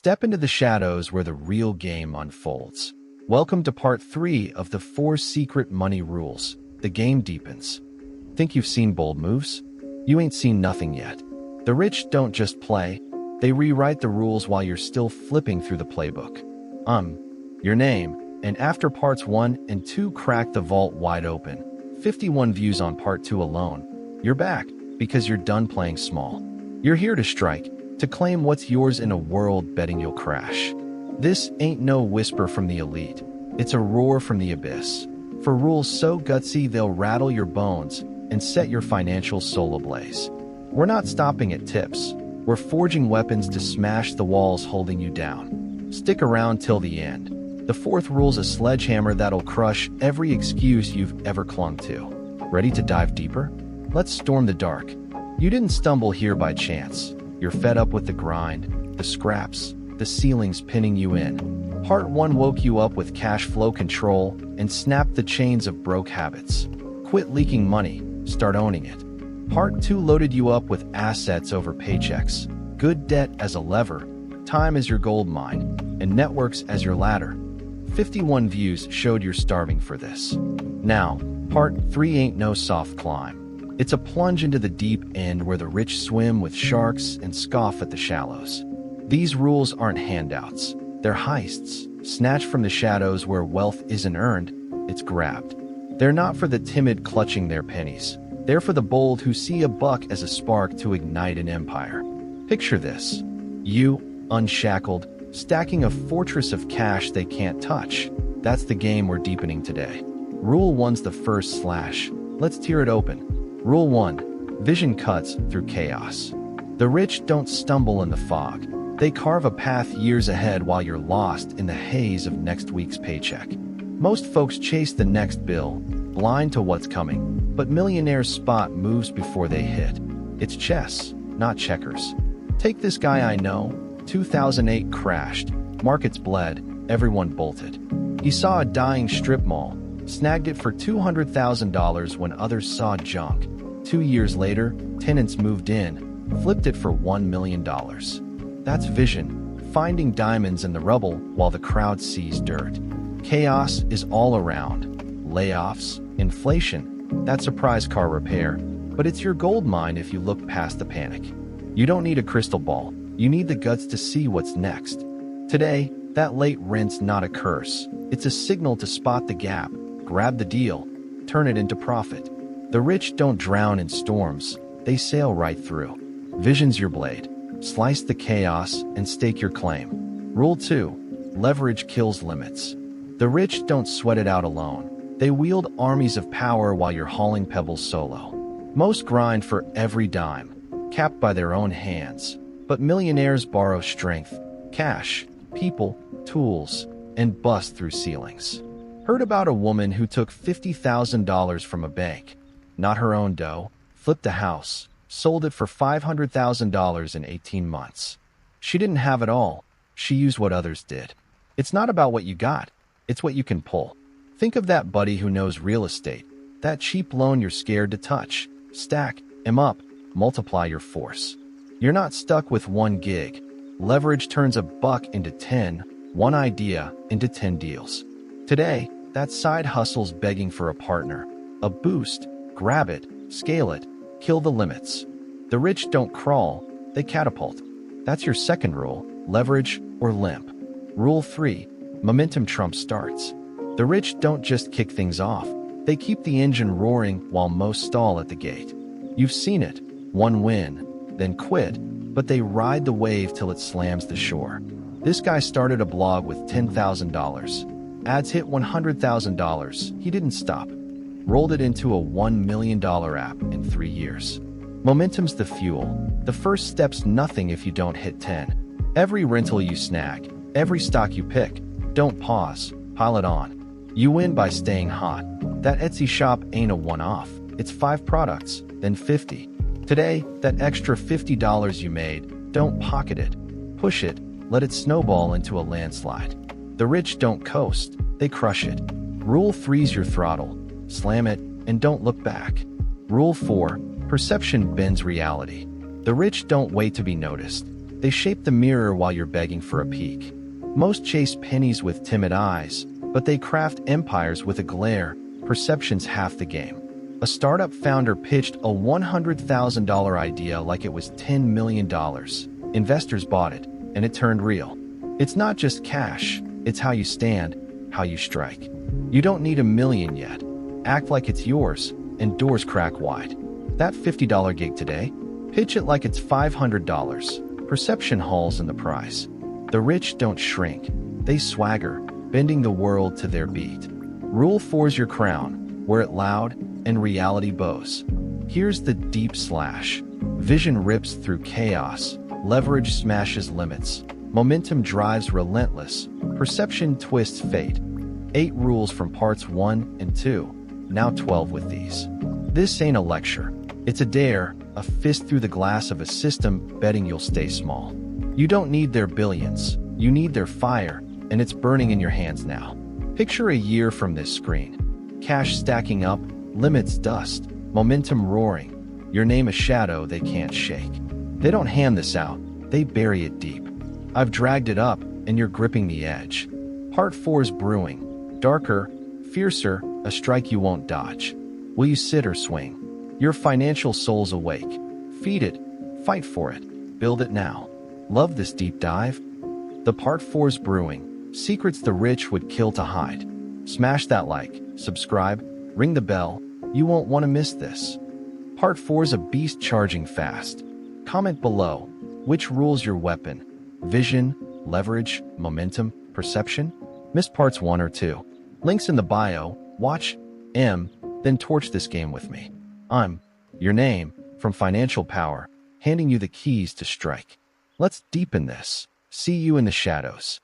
Step into the shadows where the real game unfolds. Welcome to part 3 of the 4 secret money rules. The game deepens. Think you've seen bold moves? You ain't seen nothing yet. The rich don't just play, they rewrite the rules while you're still flipping through the playbook. Your name, and after parts 1 and 2 crack the vault wide open. 51 views on part 2 alone. You're back because you're done playing small. You're here to strike, to claim what's yours in a world betting you'll crash. This ain't no whisper from the elite. It's a roar from the abyss. For rules so gutsy they'll rattle your bones and set your financial soul ablaze. We're not stopping at tips. We're forging weapons to smash the walls holding you down. Stick around till the end. The 4th rule's a sledgehammer that'll crush every excuse you've ever clung to. Ready to dive deeper? Let's storm the dark. You didn't stumble here by chance. You're fed up with the grind, the scraps, the ceilings pinning you in. Part 1 woke you up with cash flow control and snapped the chains of broke habits. Quit leaking money, start owning it. Part 2 loaded you up with assets over paychecks, good debt as a lever, time as your gold mine, and networks as your ladder. 51 views showed you're starving for this. Now, part 3 ain't no soft climb. It's a plunge into the deep end where the rich swim with sharks and scoff at the shallows. These rules aren't handouts. They're heists, snatched from the shadows where wealth isn't earned, it's grabbed. They're not for the timid clutching their pennies. They're for the bold who see a buck as a spark to ignite an empire. Picture this. You, unshackled, stacking a fortress of cash they can't touch. That's the game we're deepening today. Rule 1's the first slash. Let's tear it open. Rule 1. Vision cuts through chaos. The rich don't stumble in the fog. They carve a path years ahead while you're lost in the haze of next week's paycheck. Most folks chase the next bill, blind to what's coming, but millionaires spot moves before they hit. It's chess, not checkers. Take this guy I know. 2008 crashed. Markets bled. Everyone bolted. He saw a dying strip mall, snagged it for $200,000 when others saw junk. 2 years later, tenants moved in, flipped it for $1 million. That's vision, finding diamonds in the rubble while the crowd sees dirt. Chaos is all around. Layoffs, inflation, that surprise car repair, but it's your gold mine if you look past the panic. You don't need a crystal ball, you need the guts to see what's next. Today, that late rent's not a curse. It's a signal to spot the gap, grab the deal, turn it into profit. The rich don't drown in storms, they sail right through. Vision's your blade. Slice the chaos and stake your claim. Rule 2. Leverage kills limits. The rich don't sweat it out alone. They wield armies of power while you're hauling pebbles solo. Most grind for every dime, capped by their own hands. But millionaires borrow strength, cash, people, tools, and bust through ceilings. Heard about a woman who took $50,000 from a bank, not her own dough, flipped a house, sold it for $500,000 in 18 months. She didn't have it all. She used what others did. It's not about what you got. It's what you can pull. Think of that buddy who knows real estate, that cheap loan you're scared to touch. Stack him up, multiply your force. You're not stuck with one gig. Leverage turns a buck into 10, one idea into 10 deals. Today, that side hustle's begging for a partner, a boost. Grab it, scale it, kill the limits. The rich don't crawl, they catapult. That's your second rule, leverage or limp. Rule 3, momentum trumps starts. The rich don't just kick things off, they keep the engine roaring while most stall at the gate. You've seen it, one win, then quit, but they ride the wave till it slams the shore. This guy started a blog with $10,000. Ads hit $100,000, he didn't stop. Rolled it into a $1 million app in 3 years. Momentum's the fuel. The first step's nothing if you don't hit 10. Every rental you snag, every stock you pick, don't pause, pile it on. You win by staying hot. That Etsy shop ain't a one-off. It's 5 products, then 50. Today, that extra $50 you made, don't pocket it. Push it, let it snowball into a landslide. The rich don't coast, they crush it. Rule 3's your throttle. Slam it, and don't look back. Rule 4. Perception bends reality. The rich don't wait to be noticed. They shape the mirror while you're begging for a peek. Most chase pennies with timid eyes, but they craft empires with a glare. Perception's half the game. A startup founder pitched a $100,000 idea like it was $10 million. Investors bought it, and it turned real. It's not just cash, it's how you stand, how you strike. You don't need $1 million yet. Act like it's yours, and doors crack wide. That $50 gig today? Pitch it like it's $500. Perception hauls in the price. The rich don't shrink. They swagger, bending the world to their beat. Rule 4's your crown. Wear it loud, and reality bows. Here's the deep slash. Vision rips through chaos. Leverage smashes limits. Momentum drives relentless. Perception twists fate. 8 rules from parts 1 and 2. Now 12 with these. This ain't a lecture. It's a dare, a fist through the glass of a system betting you'll stay small. You don't need their billions. You need their fire, and it's burning in your hands now. Picture a year from this screen. Cash stacking up, limits dust, momentum roaring. Your name a shadow they can't shake. They don't hand this out, they bury it deep. I've dragged it up, and you're gripping the edge. Part 4's brewing. Darker, fiercer, a strike you won't dodge. Will you sit or swing? Your financial soul's awake. Feed it, fight for it, build it now. Love this deep dive? The Part 4's brewing. Secrets the rich would kill to hide. Smash that like, subscribe, ring the bell. You won't want to miss this. Part 4's a beast charging fast. Comment below. Which rule's your weapon? Vision, leverage, momentum, perception? Miss parts 1 or 2. Links in the bio. Watch then torch this game with me. I'm your name from Financial Power, handing you the keys to strike. Let's deepen this. See you in the shadows.